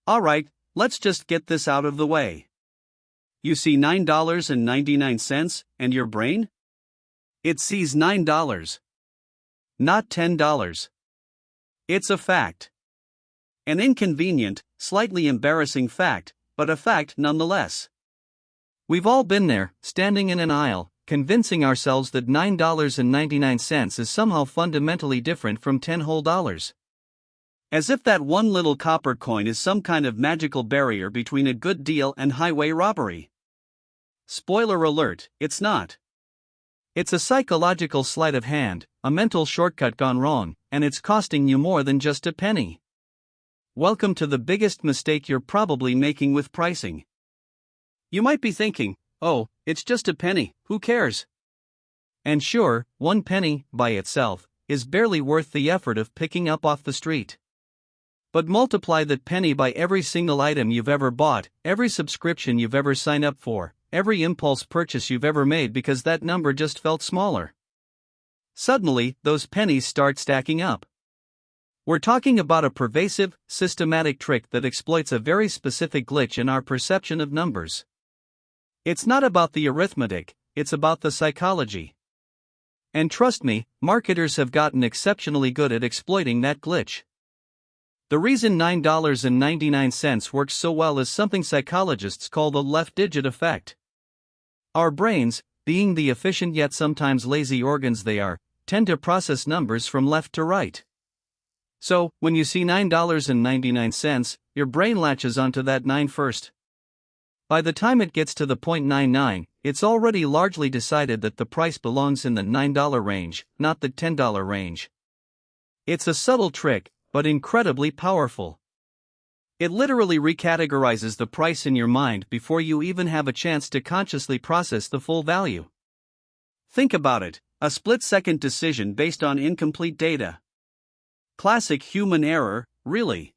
Alright, let's just get this out of the way. You see $9.99 and your brain? It sees $9. Not $10. It's a fact. An inconvenient, slightly embarrassing fact, but a fact nonetheless. We've all been there, standing in an aisle, convincing ourselves that $9.99 is somehow fundamentally different from $10 whole dollars. As if that one little copper coin is some kind of magical barrier between a good deal and highway robbery. Spoiler alert, it's not. It's a psychological sleight of hand, a mental shortcut gone wrong, and it's costing you more than just a penny. Welcome to the biggest mistake you're probably making with pricing. You might be thinking, oh, it's just a penny, who cares? And sure, 1 penny, by itself, is barely worth the effort of picking up off the street. But multiply that penny by every single item you've ever bought, every subscription you've ever signed up for, every impulse purchase you've ever made because that number just felt smaller. Suddenly, those pennies start stacking up. We're talking about a pervasive, systematic trick that exploits a very specific glitch in our perception of numbers. It's not about the arithmetic, it's about the psychology. And trust me, marketers have gotten exceptionally good at exploiting that glitch. The reason $9.99 works so well is something psychologists call the left digit effect. Our brains, being the efficient yet sometimes lazy organs they are, tend to process numbers from left to right. So, when you see $9.99, your brain latches onto that 9 first. By the time it gets to the .99, it's already largely decided that the price belongs in the $9 range, not the $10 range. It's a subtle trick, but incredibly powerful. It literally recategorizes the price in your mind before you even have a chance to consciously process the full value. Think about it, a split-second decision based on incomplete data. Classic human error, really.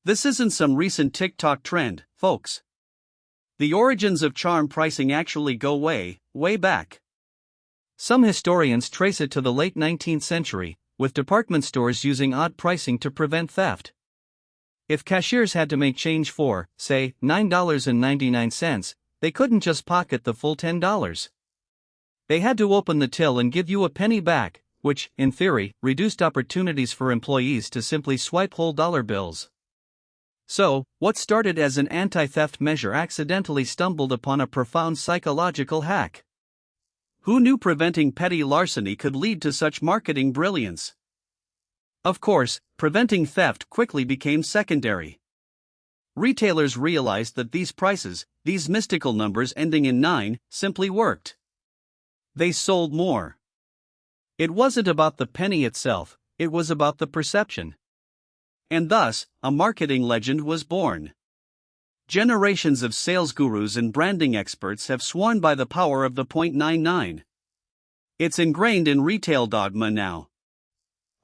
This isn't some recent TikTok trend, folks. The origins of charm pricing actually go way, way back. Some historians trace it to the late 19th century, with department stores using odd pricing to prevent theft. If cashiers had to make change for, say, $9.99, they couldn't just pocket the full $10. They had to open the till and give you a penny back, which, in theory, reduced opportunities for employees to simply swipe whole dollar bills. So, what started as an anti-theft measure accidentally stumbled upon a profound psychological hack. Who knew preventing petty larceny could lead to such marketing brilliance? Of course, preventing theft quickly became secondary. Retailers realized that these prices, these mystical numbers ending in 9, simply worked. They sold more. It wasn't about the penny itself, it was about the perception. And thus, a marketing legend was born. Generations of sales gurus and branding experts have sworn by the power of the .99. It's ingrained in retail dogma now.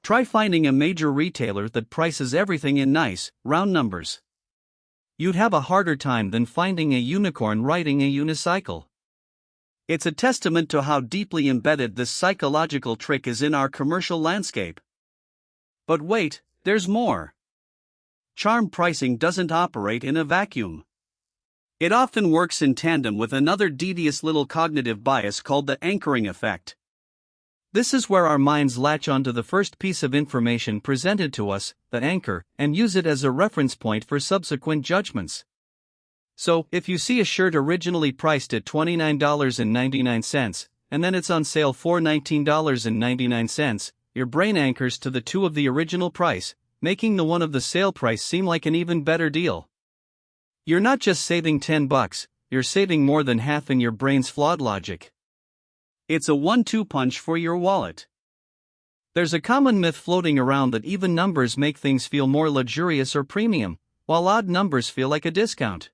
Try finding a major retailer that prices everything in nice, round numbers. You'd have a harder time than finding a unicorn riding a unicycle. It's a testament to how deeply embedded this psychological trick is in our commercial landscape. But wait, there's more. Charm pricing doesn't operate in a vacuum. It often works in tandem with another devious little cognitive bias called the anchoring effect. This is where our minds latch onto the first piece of information presented to us, the anchor, and use it as a reference point for subsequent judgments. So, if you see a shirt originally priced at $29.99, and then it's on sale for $19.99, your brain anchors to the 2 of the original price, making the 1 of the sale price seem like an even better deal. You're not just saving $10, you're saving more than half in your brain's flawed logic. It's a 1-2 punch for your wallet. There's a common myth floating around that even numbers make things feel more luxurious or premium, while odd numbers feel like a discount.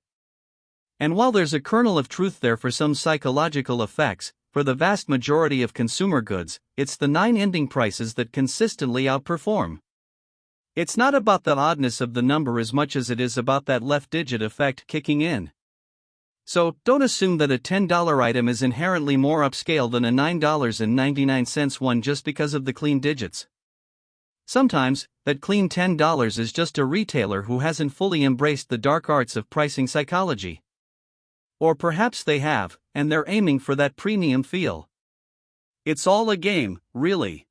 And while there's a kernel of truth there for some psychological effects, for the vast majority of consumer goods, it's the 9 ending prices that consistently outperform. It's not about the oddness of the number as much as it is about that left digit effect kicking in. So, don't assume that a $10 item is inherently more upscale than a $9.99 one just because of the clean digits. Sometimes, that clean $10 is just a retailer who hasn't fully embraced the dark arts of pricing psychology. Or perhaps they have, and they're aiming for that premium feel. It's all a game, really.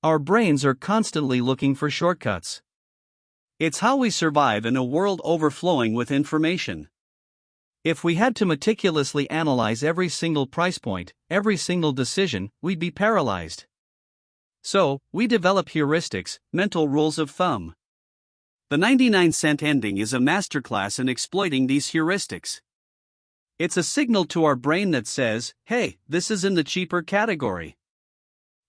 Our brains are constantly looking for shortcuts. It's how we survive in a world overflowing with information. If we had to meticulously analyze every single price point, every single decision, we'd be paralyzed. So, we develop heuristics, mental rules of thumb. The 99-cent ending is a masterclass in exploiting these heuristics. It's a signal to our brain that says, hey, this is in the cheaper category.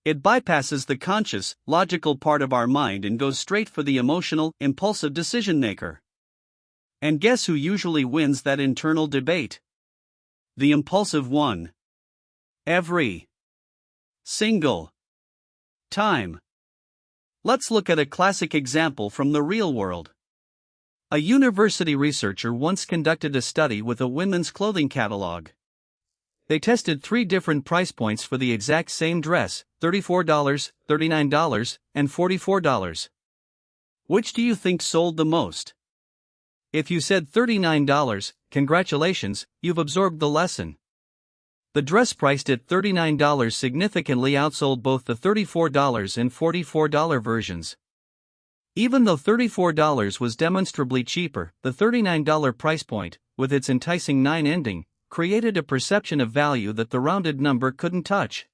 It bypasses the conscious, logical part of our mind and goes straight for the emotional, impulsive decision maker. And guess who usually wins that internal debate? The impulsive one. Every single time. Let's look at a classic example from the real world. A university researcher once conducted a study with a women's clothing catalog. They tested 3 different price points for the exact same dress: $34, $39, and $44. Which do you think sold the most? If you said $39, congratulations, you've absorbed the lesson. The dress priced at $39 significantly outsold both the $34 and $44 versions. Even though $34 was demonstrably cheaper, the $39 price point, with its enticing 9 ending, created a perception of value that the rounded number couldn't touch.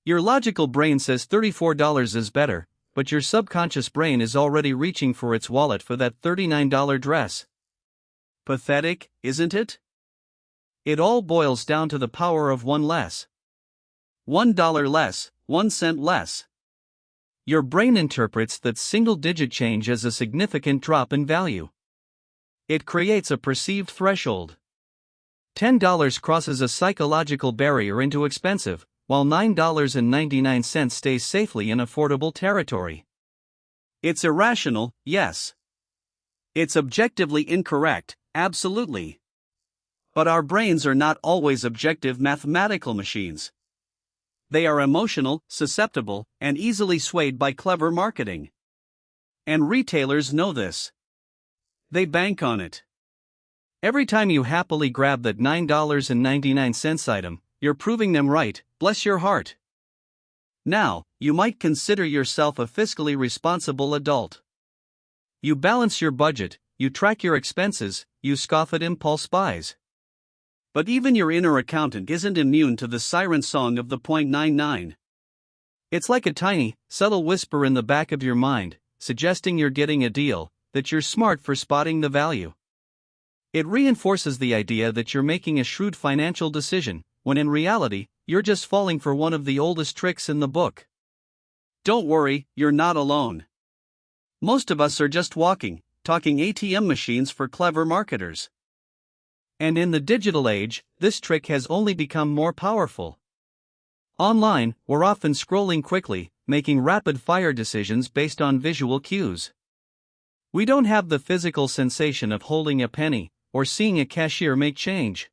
Your logical brain says $34 is better, but your subconscious brain is already reaching for its wallet for that $39 dress. Pathetic, isn't it? It all boils down to the power of one less. $1 less, 1 cent less. Your brain interprets that single-digit change as a significant drop in value. It creates a perceived threshold. $10 crosses a psychological barrier into expensive, while $9.99 stays safely in affordable territory. It's irrational, yes. It's objectively incorrect, absolutely. But our brains are not always objective mathematical machines. They are emotional, susceptible, and easily swayed by clever marketing. And retailers know this. They bank on it. Every time you happily grab that $9.99 item, you're proving them right, bless your heart. Now, you might consider yourself a fiscally responsible adult. You balance your budget, you track your expenses, you scoff at impulse buys. But even your inner accountant isn't immune to the siren song of the .99. It's like a tiny, subtle whisper in the back of your mind, suggesting you're getting a deal, that you're smart for spotting the value. It reinforces the idea that you're making a shrewd financial decision, when in reality, you're just falling for one of the oldest tricks in the book. Don't worry, you're not alone. Most of us are just talking ATM machines for clever marketers. And in the digital age, this trick has only become more powerful. Online, we're often scrolling quickly, making rapid-fire decisions based on visual cues. We don't have the physical sensation of holding a penny, or seeing a cashier make change.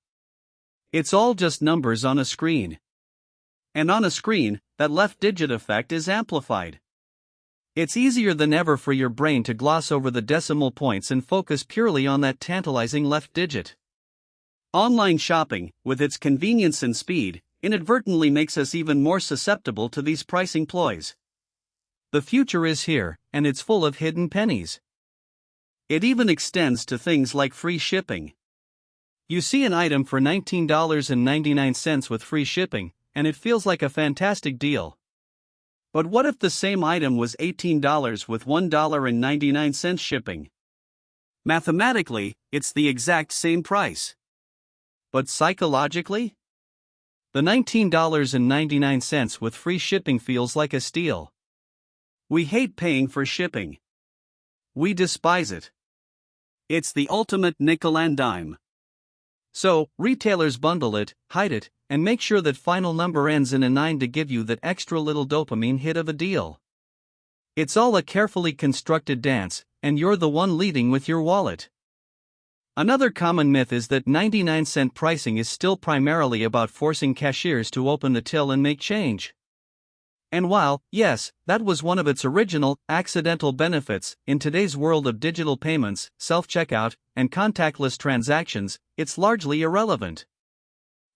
It's all just numbers on a screen. And on a screen, that left digit effect is amplified. It's easier than ever for your brain to gloss over the decimal points and focus purely on that tantalizing left digit. Online shopping, with its convenience and speed, inadvertently makes us even more susceptible to these pricing ploys. The future is here, and it's full of hidden pennies. It even extends to things like free shipping. You see an item for $19.99 with free shipping, and it feels like a fantastic deal. But what if the same item was $18 with $1.99 shipping? Mathematically, it's the exact same price. But psychologically? The $19.99 with free shipping feels like a steal. We hate paying for shipping. We despise it. It's the ultimate nickel and dime. So, retailers bundle it, hide it, and make sure that final number ends in a 9 to give you that extra little dopamine hit of a deal. It's all a carefully constructed dance, and you're the one leading with your wallet. Another common myth is that 99-cent pricing is still primarily about forcing cashiers to open the till and make change. And while, yes, that was one of its original, accidental benefits, in today's world of digital payments, self-checkout, and contactless transactions, it's largely irrelevant.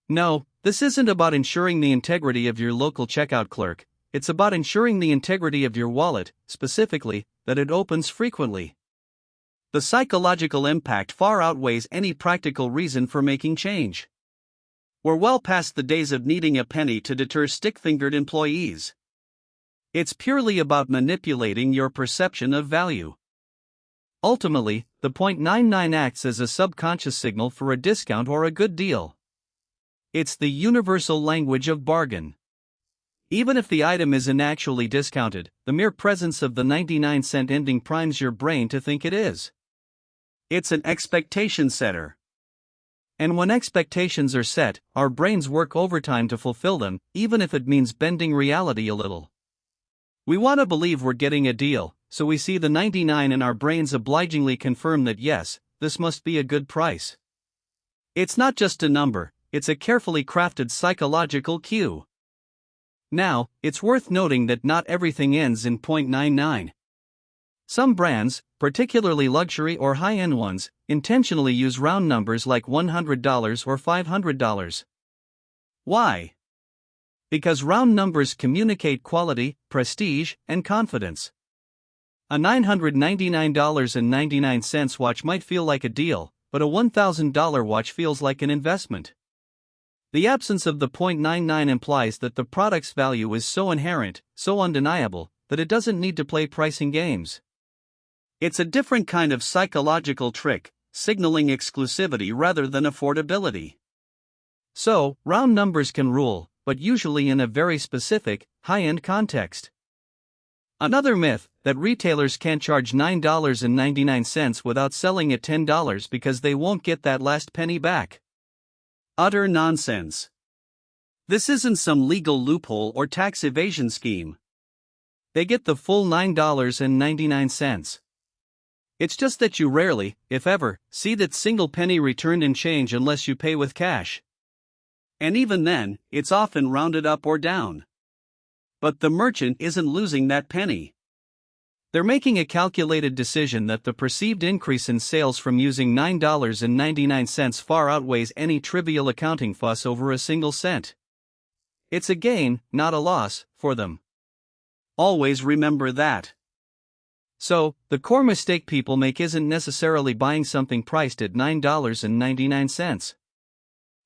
No, this isn't about ensuring the integrity of your local checkout clerk, it's about ensuring the integrity of your wallet, specifically, that it opens frequently. The psychological impact far outweighs any practical reason for making change. We're well past the days of needing a penny to deter stick-fingered employees. It's purely about manipulating your perception of value. Ultimately, the .99 acts as a subconscious signal for a discount or a good deal. It's the universal language of bargain. Even if the item isn't actually discounted, the mere presence of the 99-cent ending primes your brain to think it is. It's an expectation setter. And when expectations are set, our brains work overtime to fulfill them, even if it means bending reality a little. We want to believe we're getting a deal, so we see the 99 and our brains obligingly confirm that yes, this must be a good price. It's not just a number, it's a carefully crafted psychological cue. Now, it's worth noting that not everything ends in .99. Some brands, particularly luxury or high-end ones, intentionally use round numbers like $100 or $500. Why? Because round numbers communicate quality, prestige, and confidence. A $999.99 watch might feel like a deal, but a $1,000 watch feels like an investment. The absence of the .99 implies that the product's value is so inherent, so undeniable, that it doesn't need to play pricing games. It's a different kind of psychological trick, signaling exclusivity rather than affordability. So, round numbers can rule, but usually in a very specific, high-end context. Another myth, that retailers can't charge $9.99 without selling at $10 because they won't get that last penny back. Utter nonsense. This isn't some legal loophole or tax evasion scheme. They get the full $9.99. It's just that you rarely, if ever, see that single penny returned in change unless you pay with cash. And even then, it's often rounded up or down. But the merchant isn't losing that penny. They're making a calculated decision that the perceived increase in sales from using $9.99 far outweighs any trivial accounting fuss over a single cent. It's a gain, not a loss, for them. Always remember that. So, the core mistake people make isn't necessarily buying something priced at $9.99.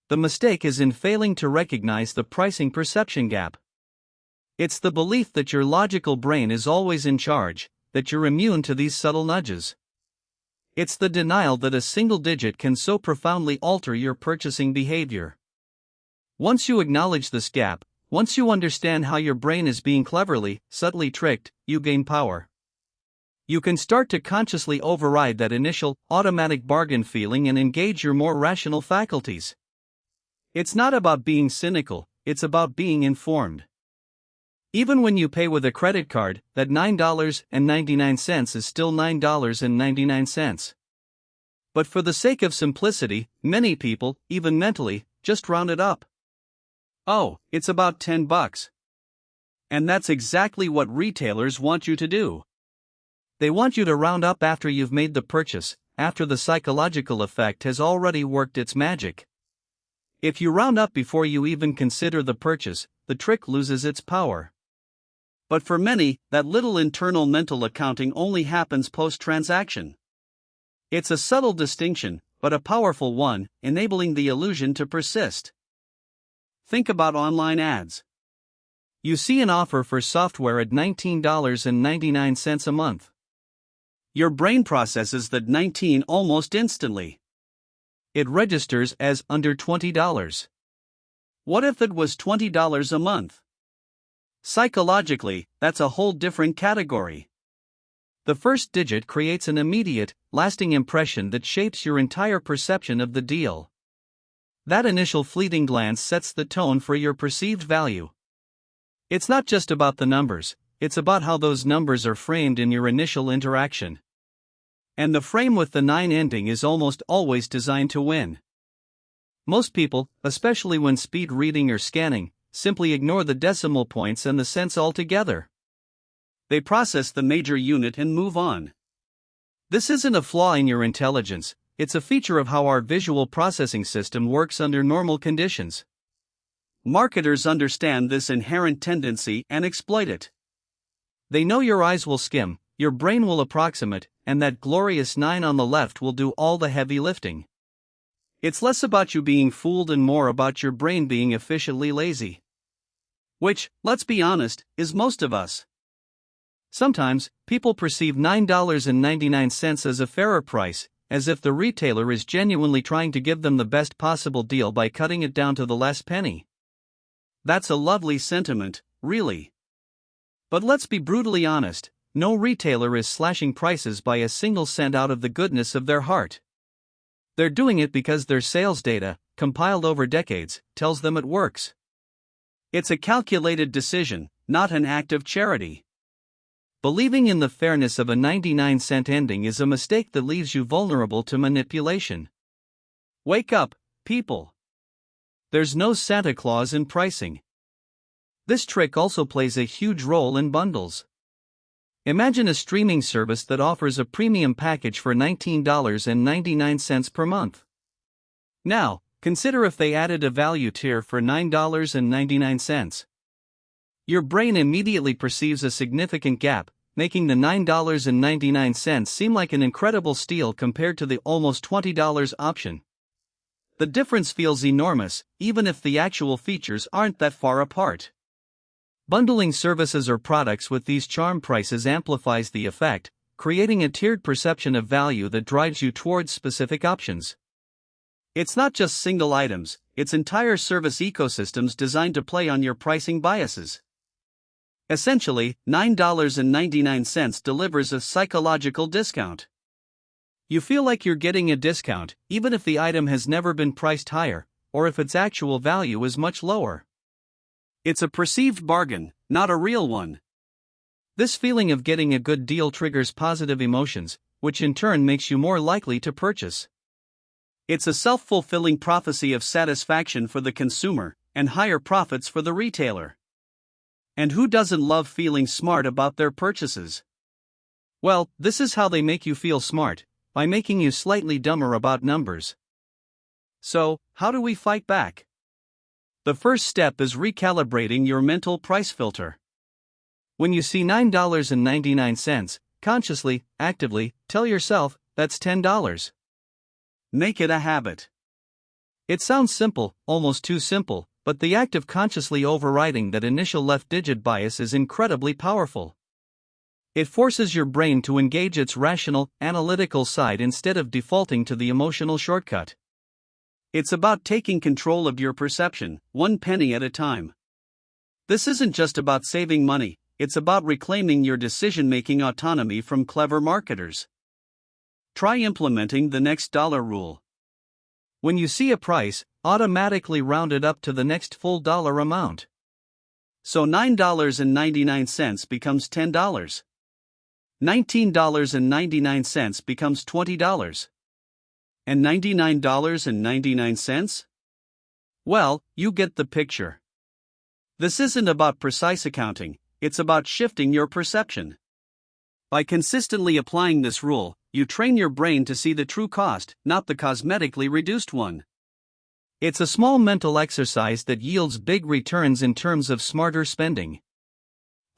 The mistake is in failing to recognize the pricing perception gap. It's the belief that your logical brain is always in charge, that you're immune to these subtle nudges. It's the denial that a single digit can so profoundly alter your purchasing behavior. Once you acknowledge this gap, once you understand how your brain is being cleverly, subtly tricked, you gain power. You can start to consciously override that initial, automatic bargain feeling and engage your more rational faculties. It's not about being cynical, it's about being informed. Even when you pay with a credit card, that $9.99 is still $9.99. But for the sake of simplicity, many people, even mentally, just round it up. Oh, it's about $10. And that's exactly what retailers want you to do. They want you to round up after you've made the purchase, after the psychological effect has already worked its magic. If you round up before you even consider the purchase, the trick loses its power. But for many, that little internal mental accounting only happens post-transaction. It's a subtle distinction, but a powerful one, enabling the illusion to persist. Think about online ads. You see an offer for software at $19.99 a month. Your brain processes that 19 almost instantly. It registers as under $20. What if it was $20 a month? Psychologically, that's a whole different category. The first digit creates an immediate, lasting impression that shapes your entire perception of the deal. That initial fleeting glance sets the tone for your perceived value. It's not just about the numbers, it's about how those numbers are framed in your initial interaction. And the frame with the 9 ending is almost always designed to win. Most people, especially when speed reading or scanning, simply ignore the decimal points and the cents altogether. They process the major unit and move on. This isn't a flaw in your intelligence, it's a feature of how our visual processing system works under normal conditions. Marketers understand this inherent tendency and exploit it. They know your eyes will skim, your brain will approximate, and that glorious 9 on the left will do all the heavy lifting. It's less about you being fooled and more about your brain being efficiently lazy. Which, let's be honest, is most of us. Sometimes, people perceive $9.99 as a fairer price, as if the retailer is genuinely trying to give them the best possible deal by cutting it down to the last penny. That's a lovely sentiment, really. But let's be brutally honest, no retailer is slashing prices by a single cent out of the goodness of their heart. They're doing it because their sales data, compiled over decades, tells them it works. It's a calculated decision, not an act of charity. Believing in the fairness of a 99-cent ending is a mistake that leaves you vulnerable to manipulation. Wake up, people. There's no Santa Claus in pricing. This trick also plays a huge role in bundles. Imagine a streaming service that offers a premium package for $19.99 per month. Now, consider if they added a value tier for $9.99. Your brain immediately perceives a significant gap, making the $9.99 seem like an incredible steal compared to the almost $20 option. The difference feels enormous, even if the actual features aren't that far apart. Bundling services or products with these charm prices amplifies the effect, creating a tiered perception of value that drives you towards specific options. It's not just single items, it's entire service ecosystems designed to play on your pricing biases. Essentially, $9.99 delivers a psychological discount. You feel like you're getting a discount, even if the item has never been priced higher, or if its actual value is much lower. It's a perceived bargain, not a real one. This feeling of getting a good deal triggers positive emotions, which in turn makes you more likely to purchase. It's a self-fulfilling prophecy of satisfaction for the consumer, and higher profits for the retailer. And who doesn't love feeling smart about their purchases? Well, this is how they make you feel smart, by making you slightly dumber about numbers. So, how do we fight back? The first step is recalibrating your mental price filter. When you see $9.99, consciously, actively, tell yourself, that's $10. Make it a habit. It sounds simple, almost too simple, but the act of consciously overriding that initial left-digit bias is incredibly powerful. It forces your brain to engage its rational, analytical side instead of defaulting to the emotional shortcut. It's about taking control of your perception, one penny at a time. This isn't just about saving money, it's about reclaiming your decision-making autonomy from clever marketers. Try implementing the next dollar rule. When you see a price, automatically round it up to the next full dollar amount. So $9.99 becomes $10. $19.99 becomes $20. And $99.99? Well, you get the picture. This isn't about precise accounting, it's about shifting your perception. By consistently applying this rule, you train your brain to see the true cost, not the cosmetically reduced one. It's a small mental exercise that yields big returns in terms of smarter spending.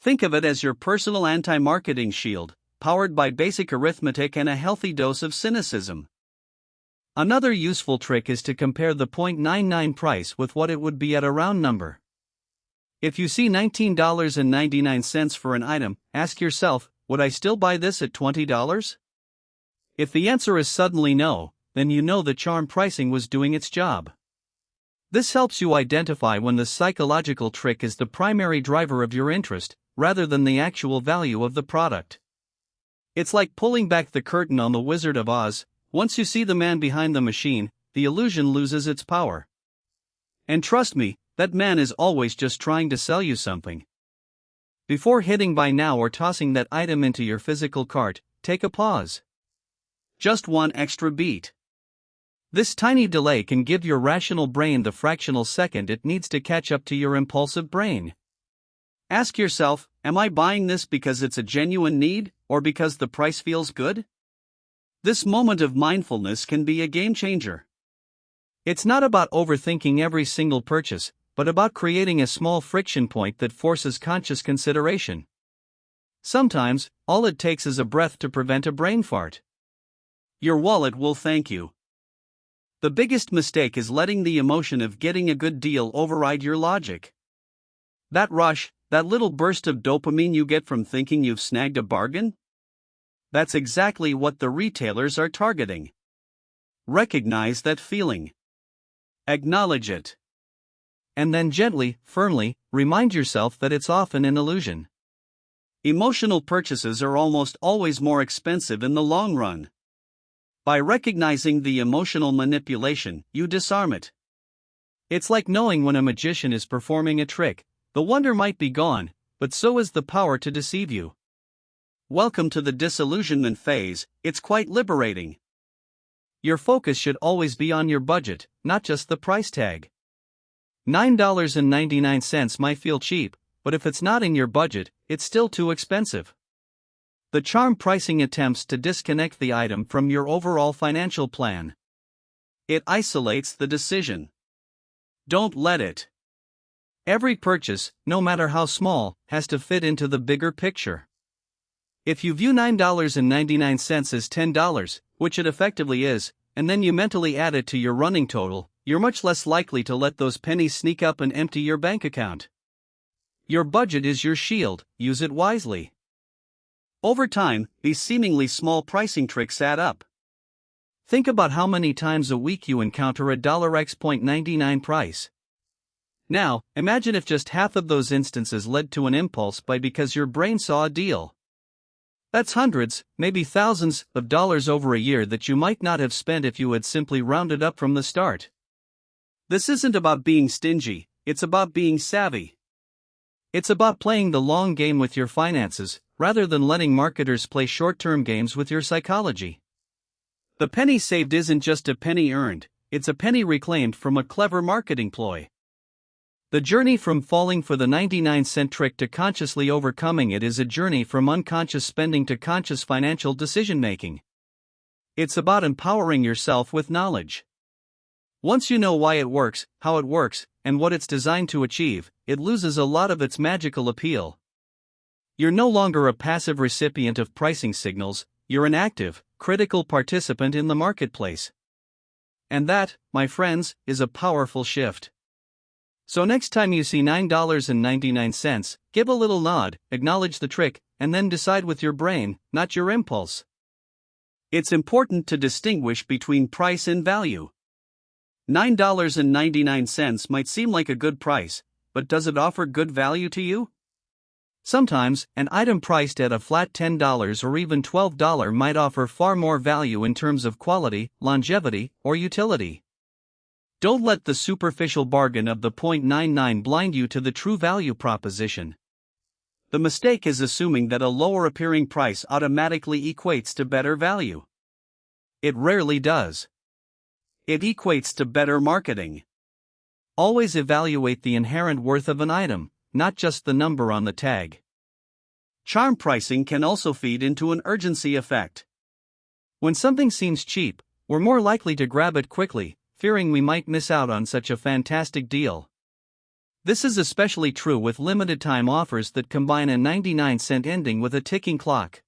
Think of it as your personal anti-marketing shield, powered by basic arithmetic and a healthy dose of cynicism. Another useful trick is to compare the .99 price with what it would be at a round number. If you see $19.99 for an item, ask yourself, would I still buy this at $20? If the answer is suddenly no, then you know the charm pricing was doing its job. This helps you identify when the psychological trick is the primary driver of your interest, rather than the actual value of the product. It's like pulling back the curtain on The Wizard of Oz. Once you see the man behind the machine, the illusion loses its power. And trust me, that man is always just trying to sell you something. Before hitting buy now or tossing that item into your physical cart, take a pause. Just one extra beat. This tiny delay can give your rational brain the fractional second it needs to catch up to your impulsive brain. Ask yourself, am I buying this because it's a genuine need, or because the price feels good? This moment of mindfulness can be a game changer. It's not about overthinking every single purchase, but about creating a small friction point that forces conscious consideration. Sometimes, all it takes is a breath to prevent a brain fart. Your wallet will thank you. The biggest mistake is letting the emotion of getting a good deal override your logic. That rush, that little burst of dopamine you get from thinking you've snagged a bargain? That's exactly what the retailers are targeting. Recognize that feeling. Acknowledge it. And then gently, firmly, remind yourself that it's often an illusion. Emotional purchases are almost always more expensive in the long run. By recognizing the emotional manipulation, you disarm it. It's like knowing when a magician is performing a trick. The wonder might be gone, but so is the power to deceive you. Welcome to the disillusionment phase. It's quite liberating. Your focus should always be on your budget, not just the price tag. $9.99 might feel cheap, but if it's not in your budget, it's still too expensive. The charm pricing attempts to disconnect the item from your overall financial plan. It isolates the decision. Don't let it. Every purchase, no matter how small, has to fit into the bigger picture. If you view $9.99 as $10, which it effectively is, and then you mentally add it to your running total, you're much less likely to let those pennies sneak up and empty your bank account. Your budget is your shield, use it wisely. Over time, these seemingly small pricing tricks add up. Think about how many times a week you encounter a $X.99 price. Now, imagine if just half of those instances led to an impulse buy because your brain saw a deal. That's hundreds, maybe thousands, of dollars over a year that you might not have spent if you had simply rounded up from the start. This isn't about being stingy, it's about being savvy. It's about playing the long game with your finances, rather than letting marketers play short-term games with your psychology. The penny saved isn't just a penny earned, it's a penny reclaimed from a clever marketing ploy. The journey from falling for the 99-cent trick to consciously overcoming it is a journey from unconscious spending to conscious financial decision-making. It's about empowering yourself with knowledge. Once you know why it works, how it works, and what it's designed to achieve, it loses a lot of its magical appeal. You're no longer a passive recipient of pricing signals, you're an active, critical participant in the marketplace. And that, my friends, is a powerful shift. So next time you see $9.99, give a little nod, acknowledge the trick, and then decide with your brain, not your impulse. It's important to distinguish between price and value. $9.99 might seem like a good price, but does it offer good value to you? Sometimes, an item priced at a flat $10 or even $12 might offer far more value in terms of quality, longevity, or utility. Don't let the superficial bargain of the $0.99 blind you to the true value proposition. The mistake is assuming that a lower appearing price automatically equates to better value. It rarely does. It equates to better marketing. Always evaluate the inherent worth of an item, not just the number on the tag. Charm pricing can also feed into an urgency effect. When something seems cheap, we're more likely to grab it quickly, fearing we might miss out on such a fantastic deal. This is especially true with limited-time offers that combine a 99-cent ending with a ticking clock.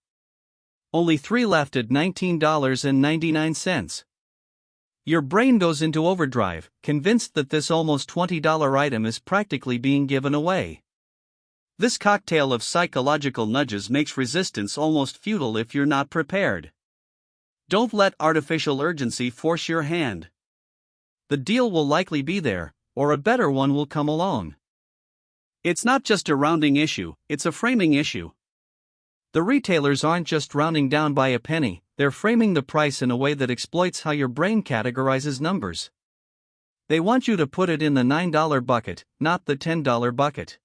Only 3 left at $19.99. Your brain goes into overdrive, convinced that this almost $20 item is practically being given away. This cocktail of psychological nudges makes resistance almost futile if you're not prepared. Don't let artificial urgency force your hand. The deal will likely be there, or a better one will come along. It's not just a rounding issue, it's a framing issue. The retailers aren't just rounding down by a penny, they're framing the price in a way that exploits how your brain categorizes numbers. They want you to put it in the $9 bucket, not the $10 bucket.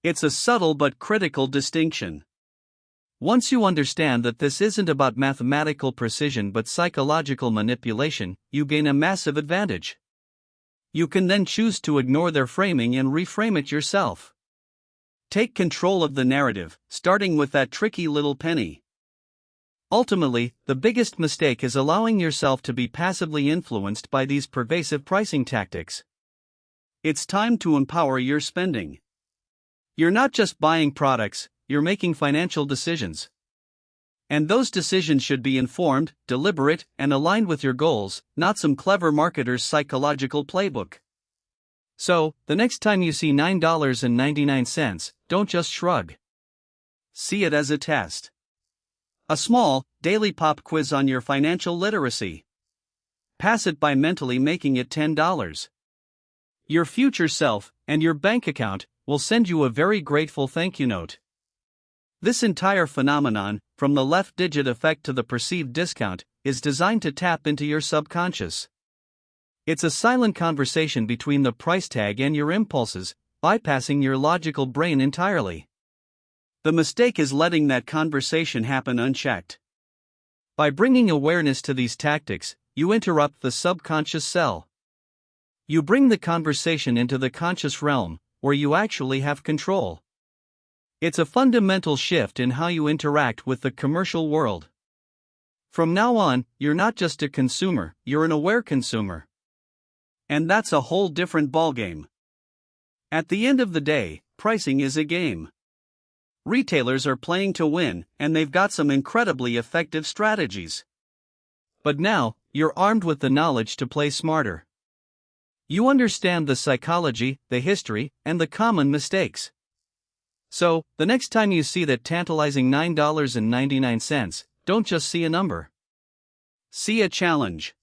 It's a subtle but critical distinction. Once you understand that this isn't about mathematical precision but psychological manipulation, you gain a massive advantage. You can then choose to ignore their framing and reframe it yourself. Take control of the narrative, starting with that tricky little penny. Ultimately, the biggest mistake is allowing yourself to be passively influenced by these pervasive pricing tactics. It's time to empower your spending. You're not just buying products, you're making financial decisions. And those decisions should be informed, deliberate, and aligned with your goals, not some clever marketer's psychological playbook. So, the next time you see $9.99, don't just shrug. See it as a test. A small, daily pop quiz on your financial literacy. Pass it by mentally making it $10. Your future self, and your bank account, will send you a very grateful thank you note. This entire phenomenon, from the left digit effect to the perceived discount, is designed to tap into your subconscious. It's a silent conversation between the price tag and your impulses, bypassing your logical brain entirely. The mistake is letting that conversation happen unchecked. By bringing awareness to these tactics, you interrupt the subconscious cell. You bring the conversation into the conscious realm, where you actually have control. It's a fundamental shift in how you interact with the commercial world. From now on, you're not just a consumer, you're an aware consumer. And that's a whole different ballgame. At the end of the day, pricing is a game. Retailers are playing to win, and they've got some incredibly effective strategies. But now, you're armed with the knowledge to play smarter. You understand the psychology, the history, and the common mistakes. So, the next time you see that tantalizing $9.99, don't just see a number. See a challenge.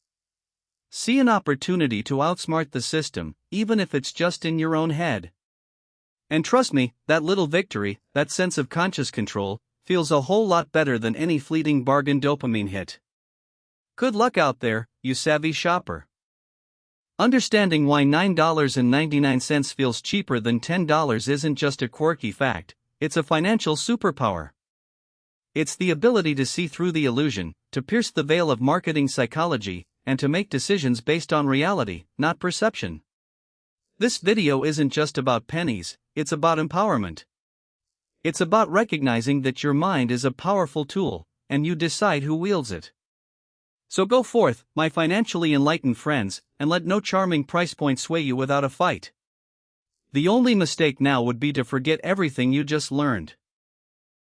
See an opportunity to outsmart the system, even if it's just in your own head. And trust me, that little victory, that sense of conscious control, feels a whole lot better than any fleeting bargain dopamine hit. Good luck out there, you savvy shopper. Understanding why $9.99 feels cheaper than $10 isn't just a quirky fact, it's a financial superpower. It's the ability to see through the illusion, to pierce the veil of marketing psychology, and to make decisions based on reality, not perception. This video isn't just about pennies, it's about empowerment. It's about recognizing that your mind is a powerful tool, and you decide who wields it. So go forth, my financially enlightened friends, and let no charming price point sway you without a fight. The only mistake now would be to forget everything you just learned.